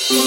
And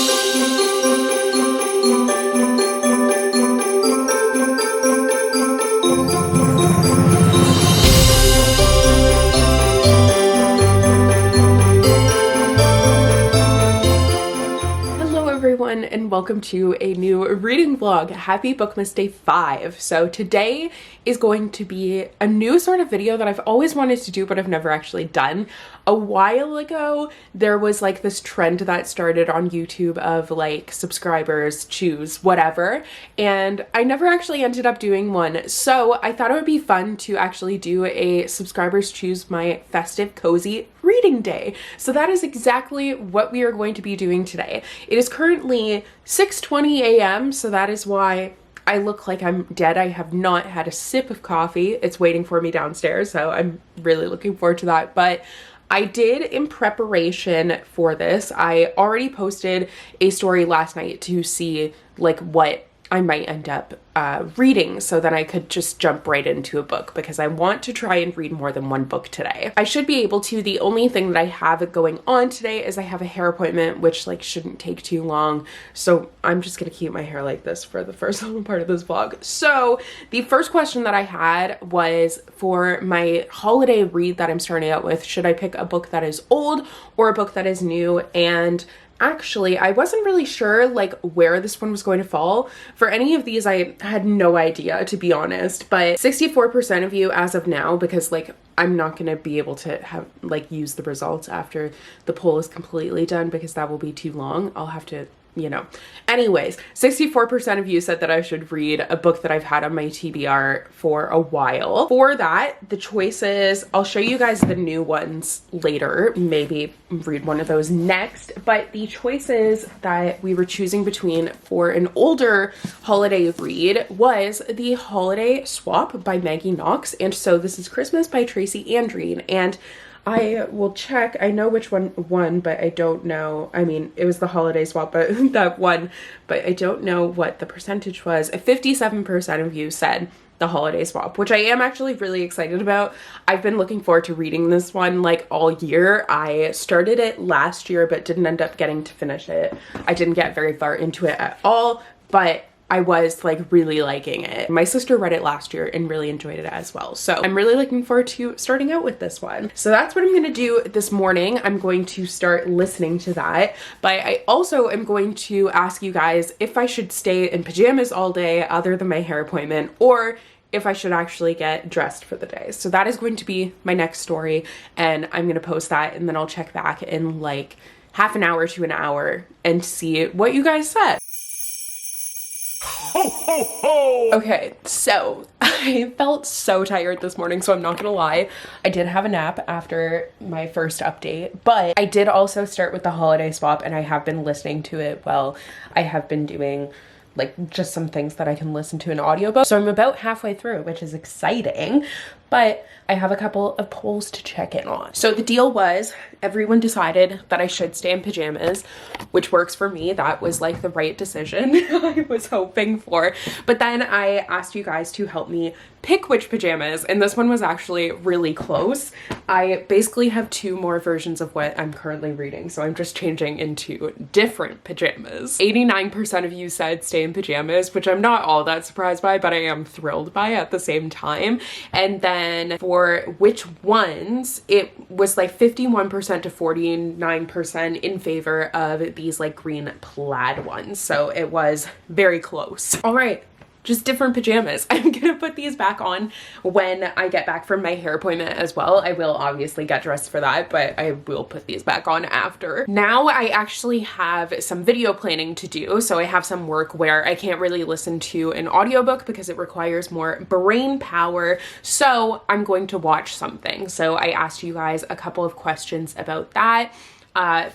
welcome to a new reading vlog. Happy Bookmas Day 5. So today is going to be a new sort of video that I've always wanted to do but I've never actually done. A while ago there was like this trend that started on YouTube of like subscribers choose whatever, and I never actually ended up doing one, so I thought it would be fun to actually do a subscribers choose my festive cozy reading day. So that is exactly what we are going to be doing today. It is currently 6:20 a.m. so that is why I look like I'm dead. I have not had a sip of coffee. It's waiting for me downstairs, so I'm really looking forward to that. But I did, in preparation for this, I already posted a story last night to see like what I might end up reading, so then I could just jump right into a book because I want to try and read more than one book today. I should be able to. The only thing that I have going on today is I have a hair appointment, which like shouldn't take too long, so I'm just gonna keep my hair like this for the first little part of this vlog. So the first question that I had was for my holiday read that I'm starting out with, should I pick a book that is old or a book that is new? And actually, I wasn't really sure like where this one was going to fall. For any of these, I had no idea, to be honest, but 64% of you as of now, because like I'm not going to be able to have like use the results after the poll is completely done because that will be too long. I'll have to, you know. Anyways, 64% of you said that I should read a book that I've had on my TBR for a while. For that, the choices, I'll show you guys the new ones later, maybe read one of those next, but the choices that we were choosing between for an older holiday read was The Holiday Swap by Maggie Knox, and So This Is Christmas by Tracy Andreen. And I will check. I know which one won, but I don't know. I mean, it was The Holiday Swap, but that won, but I don't know what the percentage was. 57% of you said The Holiday Swap, which I am actually really excited about. I've been looking forward to reading this one like all year. I started it last year, but didn't end up getting to finish it. I didn't get very far into it at all, but I was like really liking it. My sister read it last year and really enjoyed it as well. So I'm really looking forward to starting out with this one. So that's what I'm gonna do this morning. I'm going to start listening to that. But I also am going to ask you guys if I should stay in pajamas all day other than my hair appointment, or if I should actually get dressed for the day. So that is going to be my next story, and I'm gonna post that, and then I'll check back in like half an hour to an hour and see what you guys said. Ho, ho, ho! Okay, so I felt so tired this morning, so I'm not gonna lie. I did have a nap after my first update, but I did also start with The Holiday Swap, and I have been listening to it while I have been doing like just some things that I can listen to in audiobook. So I'm about halfway through, which is exciting, but I have a couple of polls to check in on. So the deal was everyone decided that I should stay in pajamas, which works for me. That was like the right decision I was hoping for. But then I asked you guys to help me pick which pajamas, and this one was actually really close. I basically have two more versions of what I'm currently reading, so I'm just changing into different pajamas. 89% of you said stay in pajamas, which I'm not all that surprised by, but I am thrilled by at the same time. And then for which ones, it was like 51% to 49% in favor of these like green plaid ones. So it was very close. All right, just different pajamas. I'm gonna put these back on when I get back from my hair appointment as well. I will obviously get dressed for that, but I will put these back on after. Now I actually have some video planning to do. So I have some work where I can't really listen to an audiobook because it requires more brain power. So I'm going to watch something. So I asked you guys a couple of questions about that.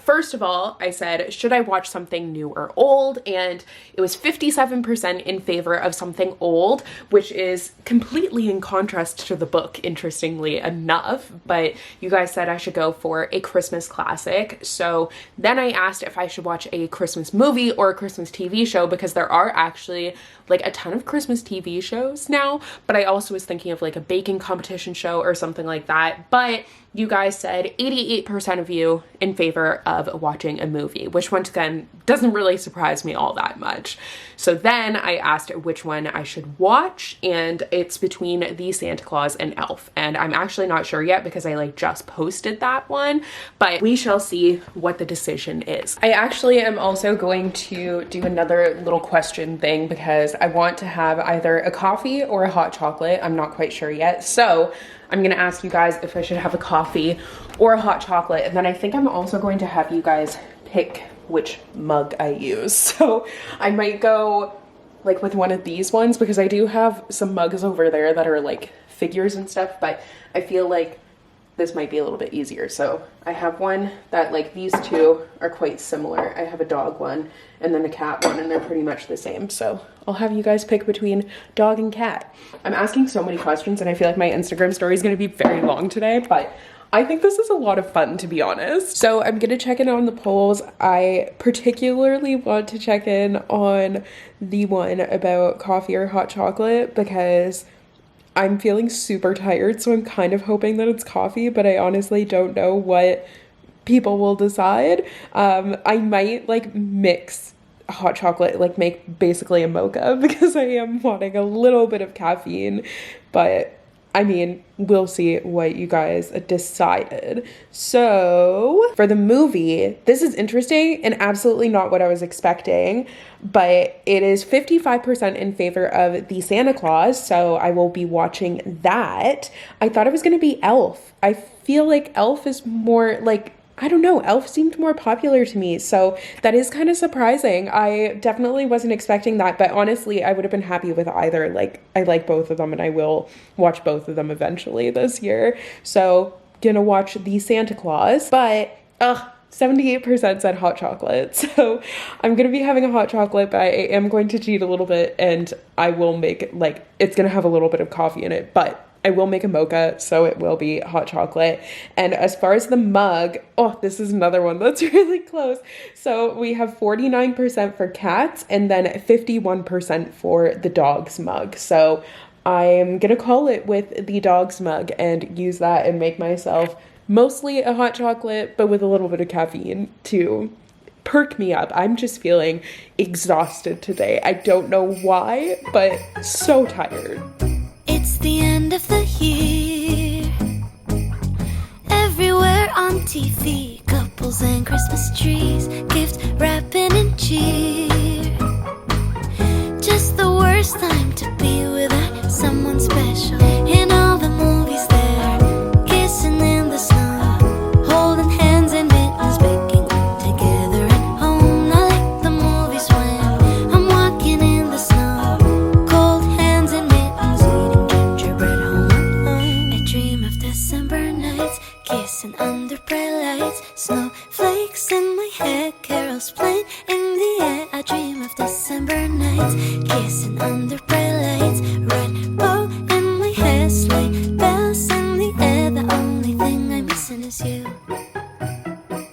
First of all, I said, should I watch something new or old? And it was 57% in favor of something old, which is completely in contrast to the book, interestingly enough. But you guys said I should go for a Christmas classic. So then I asked if I should watch a Christmas movie or a Christmas TV show, because there are actually like a ton of Christmas TV shows now, but I also was thinking of like a baking competition show or something like that. But you guys said 88% of you in favor favor of watching a movie, which once again doesn't really surprise me all that much. So then I asked which one I should watch, and it's between The Santa Claus and Elf. And I'm actually not sure yet because I like just posted that one, but we shall see what the decision is. I actually am also going to do another little question thing because I want to have either a coffee or a hot chocolate. I'm not quite sure yet. So I'm gonna ask you guys if I should have a coffee or a hot chocolate. And then I think I'm also going to have you guys pick which mug I use. So I might go like with one of these ones because I do have some mugs over there that are like figures and stuff, but I feel like this might be a little bit easier. So I have one that like these two are quite similar. I have a dog one and then a cat one, and they're pretty much the same. So I'll have you guys pick between dog and cat. I'm asking so many questions and I feel like my Instagram story is going to be very long today, but I think this is a lot of fun, to be honest. So I'm gonna check in on the polls. I particularly want to check in on the one about coffee or hot chocolate because I'm feeling super tired, so I'm kind of hoping that it's coffee, but I honestly don't know what people will decide. I might like mix hot chocolate, like make basically a mocha because I am wanting a little bit of caffeine, but I mean, we'll see what you guys decided. So for the movie, this is interesting and absolutely not what I was expecting, but it is 55% in favor of The Santa Claus. So I will be watching that. I thought it was going to be Elf. I feel like Elf is more like, I don't know, Elf seemed more popular to me, so that is kind of surprising. I definitely wasn't expecting that, but honestly, I would have been happy with either. Like, I like both of them, and I will watch both of them eventually this year. So, gonna watch The Santa Claus, but 78% said hot chocolate, so I'm gonna be having a hot chocolate, but I am going to cheat a little bit, and I will make it, like, it's gonna have a little bit of coffee in it, but I will make a mocha, so it will be hot chocolate. And as far as the mug, oh, this is another one that's really close. So we have 49% for cats and then 51% for the dog's mug. So I'm gonna call it with the dog's mug and use that and make myself mostly a hot chocolate, but with a little bit of caffeine to perk me up. I'm just feeling exhausted today. I don't know why, but so tired. It's the end of the year. Everywhere on TV, couples and Christmas trees, gift wrapping and cheer. Just the worst time to be without someone special. In all the movies there, kissing in the snow, holding hands and mittens, baking together at home. I like the movies when I'm walking in the snow, cold hands and mittens, eating gingerbread home. I dream of December nights, kissing under bright lights, snowflakes in my hair, carols playing in the air. I dream of December nights, kissing under bright lights, red bow in my hair, sleigh bells in the air. The only thing I'm missing is you.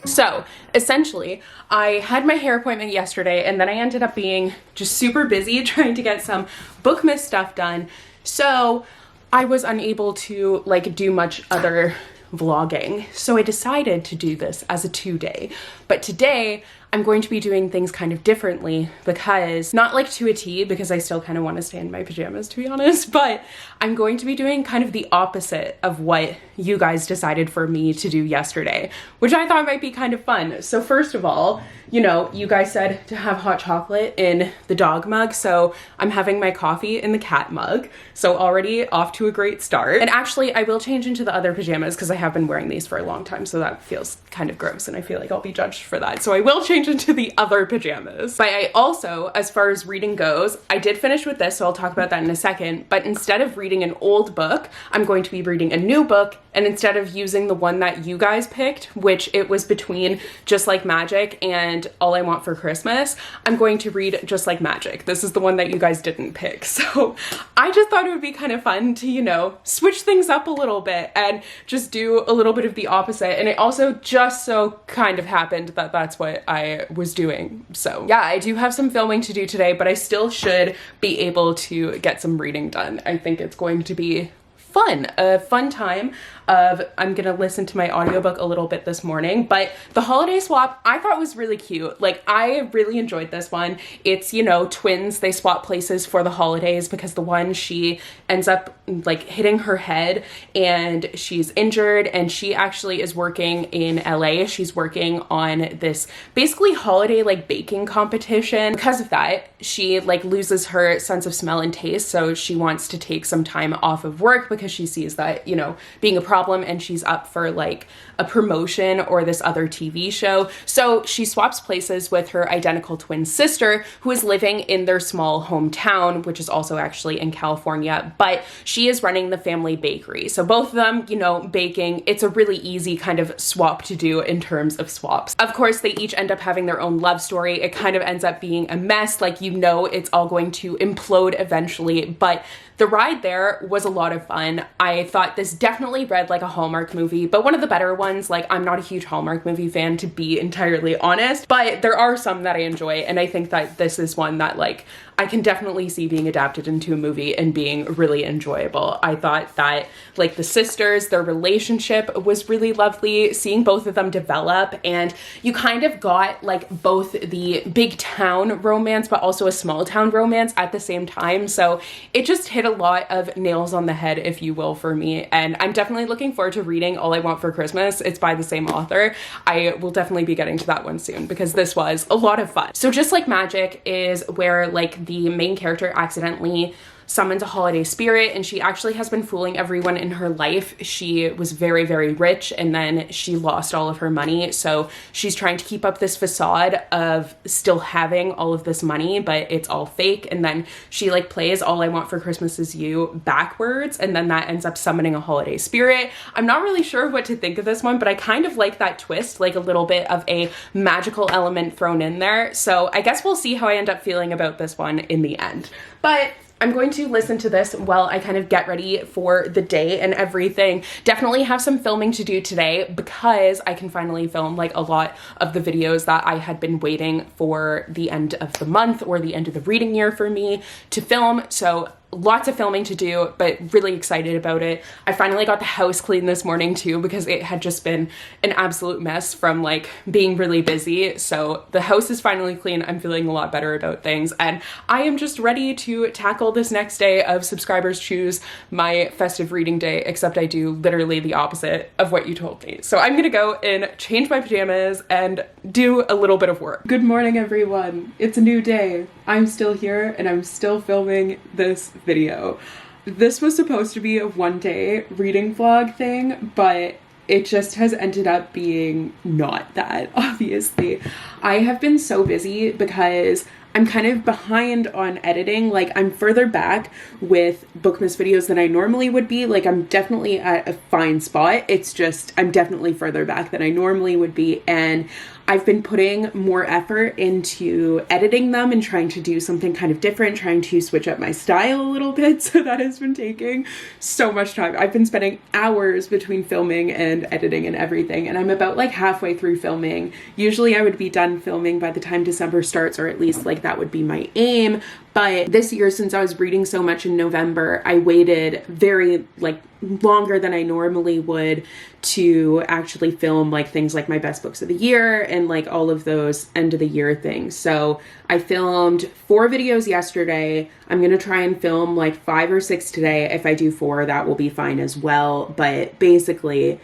So essentially, I had my hair appointment yesterday and then I ended up being just super busy trying to get some Bookmas stuff done. So I was unable to like do much other vlogging. So I decided to do this as a 2-day. But today I'm going to be doing things kind of differently because, not like to a T, because I still kind of want to stay in my pajamas, to be honest, but I'm going to be doing kind of the opposite of what you guys decided for me to do yesterday, which I thought might be kind of fun. So first of all, you know, you guys said to have hot chocolate in the dog mug, so I'm having my coffee in the cat mug. So already off to a great start. And actually, I will change into the other pajamas because I have been wearing these for a long time, so that feels kind of gross and I feel like I'll be judged for that. So I will change into the other pajamas. But I also, as far as reading goes, I did finish with this, so I'll talk about that in a second, but instead of reading an old book, I'm going to be reading a new book, and instead of using the one that you guys picked, which it was between Just Like Magic and All I Want for Christmas, I'm going to read Just Like Magic. This is the one that you guys didn't pick. So I just thought it would be kind of fun to, you know, switch things up a little bit and just do a little bit of the opposite. And it also just so kind of happened that that's what I was doing. So yeah, I do have some filming to do today, but I still should be able to get some reading done. I think it's going to be fun, a fun time. of I'm gonna listen to my audiobook a little bit this morning. But the holiday swap I thought was really cute. Like, I really enjoyed this one. It's, you know, twins, they swap places for the holidays because the one, she ends up like hitting her head and she's injured, and she actually is working in LA. She's working on this basically holiday like baking competition. Because of that, she like loses her sense of smell and taste, so she wants to take some time off of work because she sees that, you know, being a problem, and she's up for like a promotion or this other TV show. So she swaps places with her identical twin sister, who is living in their small hometown, which is also actually in California, but she is running the family bakery. So both of them, you know, baking, it's a really easy kind of swap to do in terms of swaps. Of course, they each end up having their own love story. It kind of ends up being a mess. Like, you know, it's all going to implode eventually, but the ride there was a lot of fun. I thought this definitely read like a Hallmark movie, but one of the better ones. Like, I'm not a huge Hallmark movie fan, to be entirely honest, but there are some that I enjoy, and I think that this is one that like I can definitely see being adapted into a movie and being really enjoyable. I thought that like the sisters, their relationship was really lovely, seeing both of them develop, and you kind of got like both the big town romance but also a small town romance at the same time. So it just hit a lot of nails on the head, if you will, for me. And I'm definitely looking forward to reading All I Want for Christmas. It's by the same author. I will definitely be getting to that one soon because this was a lot of fun. So Just Like Magic is where like the main character accidentally summons a holiday spirit, and she actually has been fooling everyone in her life. She was very, very rich, and then she lost all of her money. So she's trying to keep up this facade of still having all of this money, but it's all fake. And then she like plays All I Want for Christmas Is You backwards, and then that ends up summoning a holiday spirit. I'm not really sure what to think of this one, but I kind of like that twist, like a little bit of a magical element thrown in there. So I guess we'll see how I end up feeling about this one in the end. But I'm going to listen to this while I kind of get ready for the day and everything. Definitely have some filming to do today because I can finally film like a lot of the videos that I had been waiting for the end of the month or the end of the reading year for me to film. So lots of filming to do, but really excited about it. I finally got the house clean this morning too because it had just been an absolute mess from like being really busy. So the house is finally clean. I'm feeling a lot better about things, and I am just ready to tackle this next day of Subscribers Choose, my festive reading day, except I do literally the opposite of what you told me. So I'm gonna go and change my pajamas and do a little bit of work. Good morning, everyone. It's a new day. I'm still here and I'm still filming this video. This was supposed to be a one-day reading vlog thing, but it just has ended up being not that, obviously. I have been so busy because I'm kind of behind on editing. Like, I'm further back with Bookmas videos than I normally would be. Like, I'm definitely at a fine spot. It's just, I'm definitely further back than I normally would be. And I've been putting more effort into editing them and trying to do something kind of different, trying to switch up my style a little bit. So that has been taking so much time. I've been spending hours between filming and editing and everything. And I'm about like halfway through filming. Usually I would be done filming by the time December starts, or at least like that would be my aim. But this year, since I was reading so much in November, I waited very like longer than I normally would to actually film like things like my best books of the year and like all of those end of the year things. So I filmed 4 videos yesterday. I'm gonna try and film like 5 or 6 today. If I do 4, that will be fine as well. But basically,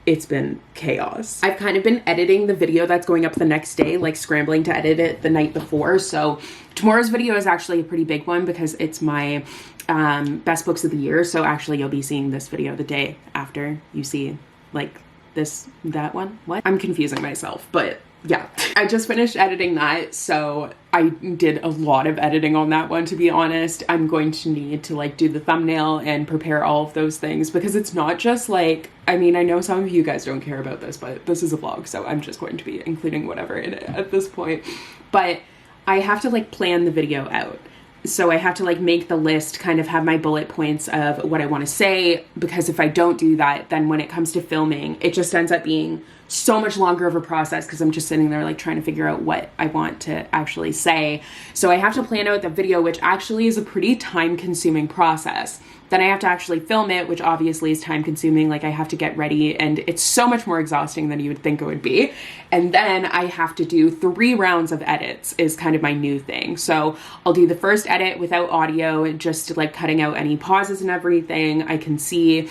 it's been chaos. I've kind of been editing the video that's going up the next day, like scrambling to edit it the night before. So tomorrow's video is actually a pretty big one because it's my best books of the year. So actually you'll be seeing this video the day after you see like that one. What? I'm confusing myself, but yeah. I just finished editing that, so I did a lot of editing on that one, to be honest. I'm going to need to like do the thumbnail and prepare all of those things because it's not just like, I mean, I know some of you guys don't care about this, but this is a vlog, so I'm just going to be including whatever in it at this point. But I have to like plan the video out. So I have to like make the list, kind of have my bullet points of what I want to say, because if I don't do that, then when it comes to filming, it just ends up being so much longer of a process because I'm just sitting there like trying to figure out what I want to actually say. So I have to plan out the video, which actually is a pretty time consuming process. Then I have to actually film it, which obviously is time consuming. Like I have to get ready and it's so much more exhausting than you would think it would be. And then I have to do 3 rounds of edits is kind of my new thing. So I'll do the first edit without audio, just like cutting out any pauses and everything. I can see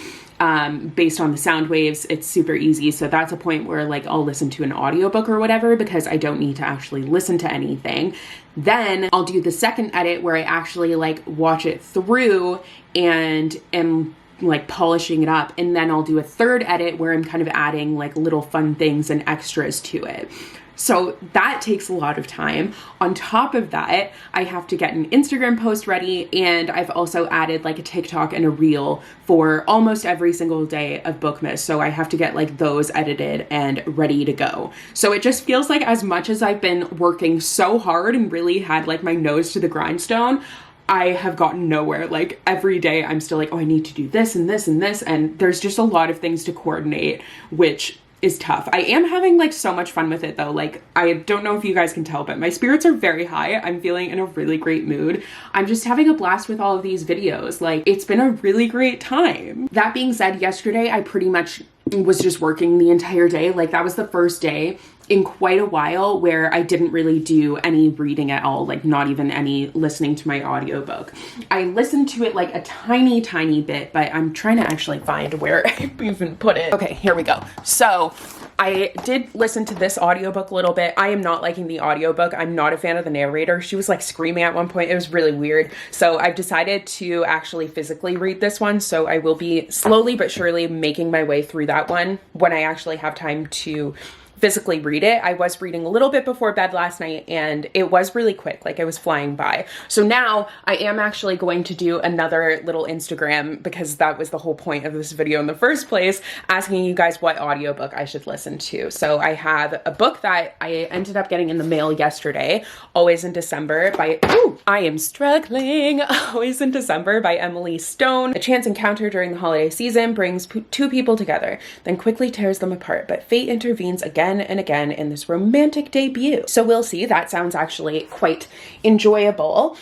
based on the sound waves, it's super easy. So that's a point where like I'll listen to an audiobook or whatever because I don't need to actually listen to anything. Then I'll do the second edit where I actually like watch it through and am like polishing it up. And then I'll do a third edit where I'm kind of adding like little fun things and extras to it. So that takes a lot of time. On top of that, I have to get an Instagram post ready, and I've also added like a TikTok and a reel for almost every single day of Bookmas. So I have to get like those edited and ready to go. So it just feels like as much as I've been working so hard and really had like my nose to the grindstone, I have gotten nowhere. Like every day I'm still like, oh, I need to do this and this and this. And there's just a lot of things to coordinate, which is tough. I am having like so much fun with it though. Like, I don't know if you guys can tell, but my spirits are very high. I'm feeling in a really great mood. I'm just having a blast with all of these videos. Like, it's been a really great time. That being said, yesterday I pretty much was just working the entire day. Like, that was the first day in quite a while where I didn't really do any reading at all, like not even any listening to my audiobook. I listened to it like a tiny bit, but I'm trying to actually find where I even put it. Okay, here we go. So I did listen to this audiobook a little bit. I am not liking the audiobook. I'm not a fan of the narrator. She was like screaming at one point. It was really weird. So I've decided to actually physically read this one. So I will be slowly but surely making my way through that one when I actually have time to physically read it. I was reading a little bit before bed last night and it was really quick, like it was flying by. So now I am actually going to do another little Instagram, because that was the whole point of this video in the first place, asking you guys what audiobook I should listen to. So I have a book that I ended up getting in the mail yesterday, Always in December by, I am struggling, Always in December by Emily Stone. A chance encounter during the holiday season brings 2 people together, then quickly tears them apart, but fate intervenes again and again in this romantic debut. So we'll see. That sounds actually quite enjoyable.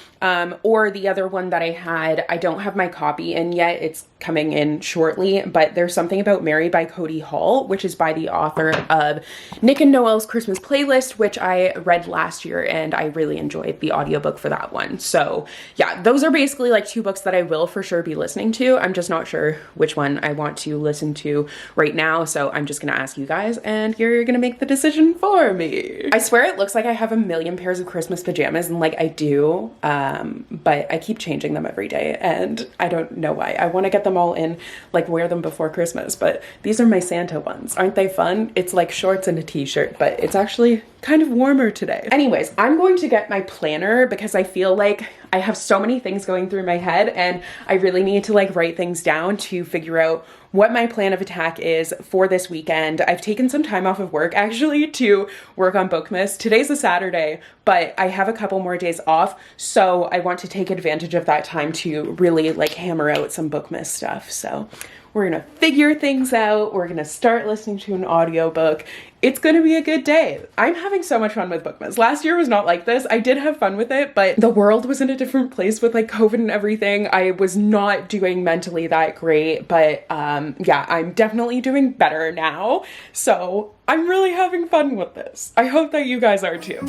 Or the other one that I had, I don't have my copy in yet. It's coming in shortly, but there's something about Mary by Cody Hall, which is by the author of Nick and Noelle's Christmas Playlist, which I read last year and I really enjoyed the audiobook for that one. So yeah, those are basically like 2 books that I will for sure be listening to. I'm just not sure which one I want to listen to right now. So I'm just gonna ask you guys and you're gonna make the decision for me. I swear it looks like I have a million pairs of Christmas pajamas, and like I do, but I keep changing them every day and I don't know why. I want to get them all in, like wear them before Christmas, but these are my Santa ones. Aren't they fun? It's like shorts and a t-shirt, but it's actually kind of warmer today. Anyways, I'm going to get my planner because I feel like I have so many things going through my head and I really need to like write things down to figure out what my plan of attack is for this weekend. I've taken some time off of work actually to work on Bookmas. Today's a Saturday, but I have a couple more days off, so I want to take advantage of that time to really like hammer out some Bookmas stuff. So we're gonna figure things out. We're gonna start listening to an audiobook. It's gonna be a good day. I'm having so much fun with Bookmas. Last year was not like this. I did have fun with it, but the world was in a different place with like COVID and everything. I was not doing mentally that great, but yeah, I'm definitely doing better now. So I'm really having fun with this. I hope that you guys are too.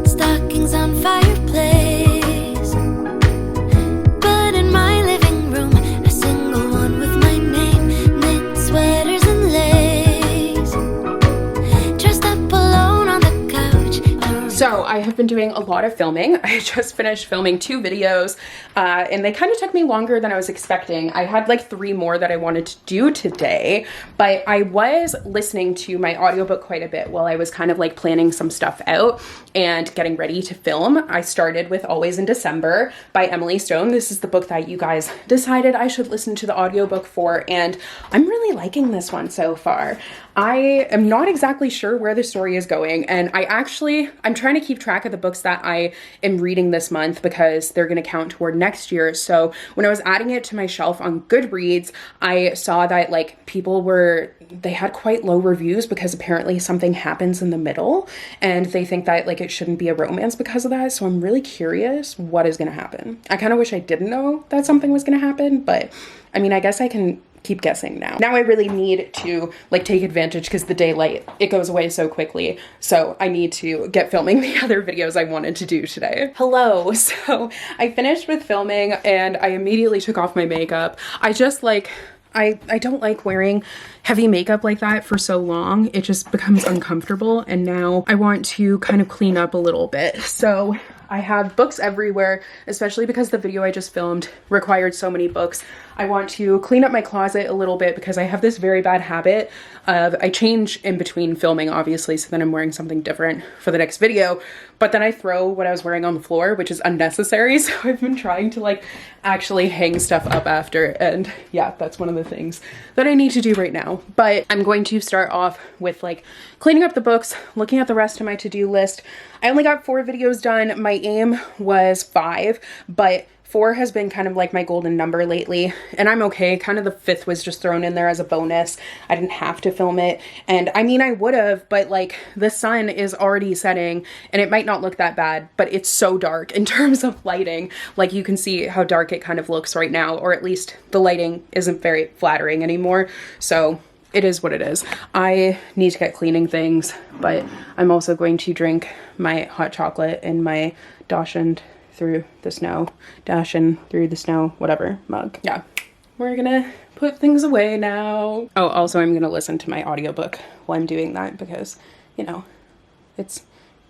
Stockings on fireplace, but in my living room, a single one with my name, knit sweaters and lace, dressed up alone on the couch. So I have been doing a lot of filming. I just finished filming 2 videos and they kind of took me longer than I was expecting. I had like 3 more that I wanted to do today, but I was listening to my audiobook quite a bit while I was kind of like planning some stuff out and getting ready to film. I started with Always in December by Emily Stone. This is the book that you guys decided I should listen to the audiobook for, and I'm really liking this one so far. I am not exactly sure where the story is going, and I'm trying to keep track of the books that I am reading this month because they're going to count toward next year. So when I was adding it to my shelf on Goodreads, I saw that like they had quite low reviews because apparently something happens in the middle and they think that like it shouldn't be a romance because of that. So I'm really curious what is going to happen. I kind of wish I didn't know that something was going to happen, but I mean, I guess I can keep guessing now. Now I really need to like take advantage because the daylight, it goes away so quickly. So I need to get filming the other videos I wanted to do today. Hello. So I finished with filming and I immediately took off my makeup. I just like, I don't like wearing heavy makeup like that for so long. It just becomes uncomfortable. And now I want to kind of clean up a little bit. So I have books everywhere, especially because the video I just filmed required so many books. I want to clean up my closet a little bit because I have this very bad habit of, I change in between filming, obviously, so then I'm wearing something different for the next video, but then I throw what I was wearing on the floor, which is unnecessary. So I've been trying to like actually hang stuff up after, and yeah, that's one of the things that I need to do right now. But I'm going to start off with like cleaning up the books, looking at the rest of my to-do list. I only got 4 videos done. My aim was 5, but 4 has been kind of like my golden number lately, and I'm okay. Kind of the 5th was just thrown in there as a bonus. I didn't have to film it, and I mean I would have, but like the sun is already setting and it might not look that bad, but it's so dark in terms of lighting. Like you can see how dark it kind of looks right now, or at least the lighting isn't very flattering anymore. So it is what it is. I need to get cleaning things, but I'm also going to drink my hot chocolate in my dashing through the snow, whatever mug. Yeah, we're gonna put things away now. Oh, also I'm gonna listen to my audiobook while I'm doing that because, you know, it's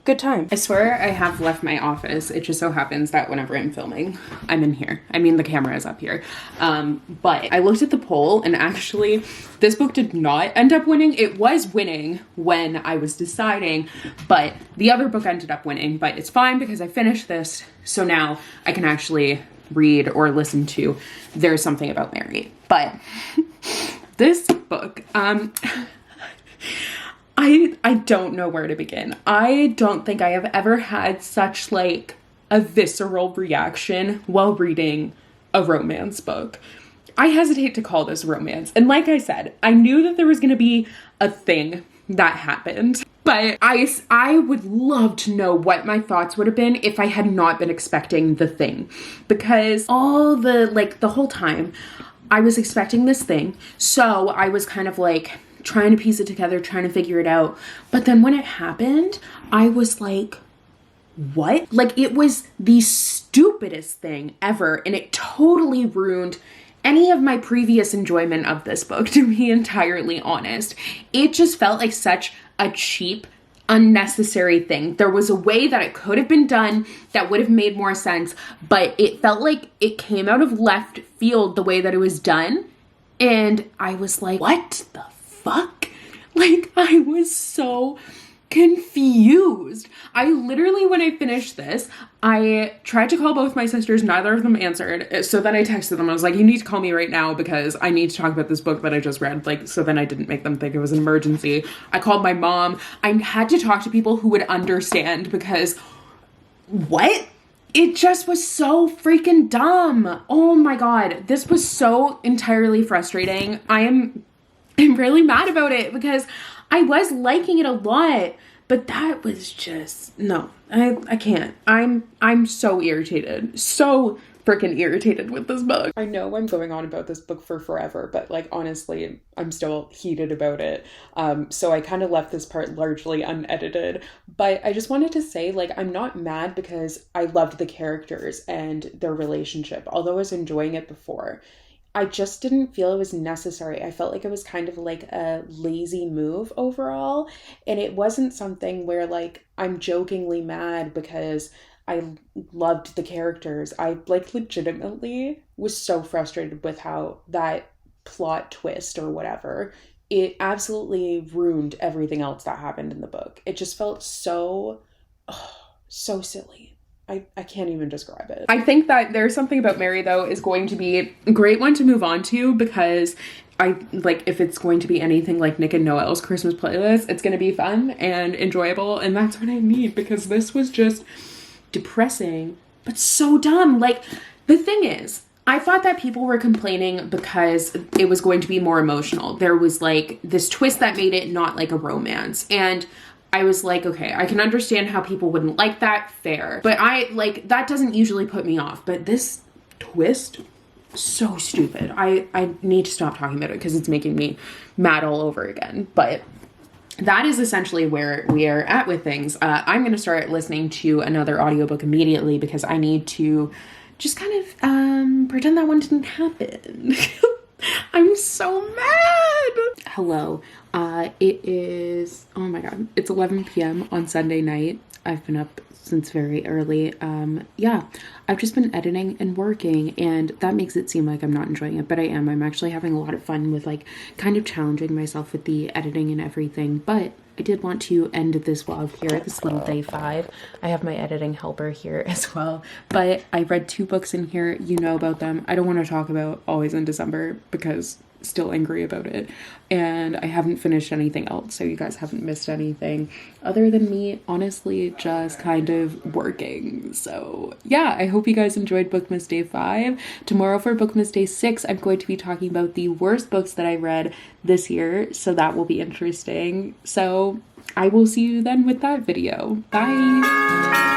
good time. I swear I have left my office. It just so happens that whenever I'm filming, I'm in here. I mean, the camera is up here. But I looked at the poll and actually this book did not end up winning. It was winning when I was deciding, but the other book ended up winning, but it's fine because I finished this. So now I can actually read or listen to There's Something About Mary. But this book, I don't know where to begin. I don't think I have ever had such like a visceral reaction while reading a romance book. I hesitate to call this romance. And like I said, I knew that there was going to be a thing that happened, but I would love to know what my thoughts would have been if I had not been expecting the thing, because the whole time I was expecting this thing. So I was kind of like trying to piece it together, trying to figure it out. But then when it happened, I was like, what? Like, it was the stupidest thing ever. And it totally ruined any of my previous enjoyment of this book, to be entirely honest. It just felt like such a cheap, unnecessary thing. There was a way that it could have been done that would have made more sense, but it felt like it came out of left field the way that it was done. And I was like, what the fuck? Like, I was so confused. I literally, when I finished this, I tried to call both my sisters, neither of them answered. So then I texted them. I was like, you need to call me right now because I need to talk about this book that I just read. Like, so then I didn't make them think it was an emergency. I called my mom. I had to talk to people who would understand because what? It just was so freaking dumb. Oh my God. This was so entirely frustrating. I'm really mad about it because I was liking it a lot, but that was just, no, I can't. I'm so irritated. So freaking irritated with this book. I know I'm going on about this book for forever, but like, honestly, I'm still heated about it. So I kind of left this part largely unedited, but I just wanted to say, like, I'm not mad because I loved the characters and their relationship, although I was enjoying it before. I just didn't feel it was necessary. I felt like it was kind of like a lazy move overall. And it wasn't something where like I'm jokingly mad because I loved the characters. I like legitimately was so frustrated with how that plot twist or whatever, it absolutely ruined everything else that happened in the book. It just felt so silly. I can't even describe it. I think that There's Something About Mary, though, is going to be a great one to move on to, because if it's going to be anything like Nick and Noel's Christmas playlist, it's going to be fun and enjoyable, and that's what I need, because this was just depressing, but so dumb. Like, the thing is, I thought that people were complaining because it was going to be more emotional. There was like this twist that made it not like a romance, and I was like, okay, I can understand how people wouldn't like that, fair. But that doesn't usually put me off. But this twist, so stupid. I need to stop talking about it because it's making me mad all over again. But that is essentially where we are at with things. I'm going to start listening to another audiobook immediately because I need to just kind of pretend that one didn't happen. I'm so mad. Hello. It is, oh my God, it's 11 p.m. on Sunday night. I've been up since very early. Yeah, I've just been editing and working, and that makes it seem like I'm not enjoying it, but I am. I'm actually having a lot of fun with like kind of challenging myself with the editing and everything, but I did want to end this vlog here, this little day 5. I have my editing helper here as well, but I read 2 books in here. You know about them. I don't want to talk about Always in December because still angry about it, and I haven't finished anything else, so you guys haven't missed anything other than me honestly just kind of working. So yeah, I hope you guys enjoyed Bookmas Day 5. Tomorrow for Bookmas Day 6, I'm going to be talking about the worst books that I read this year, so that will be interesting. So I will see you then with that video. Bye.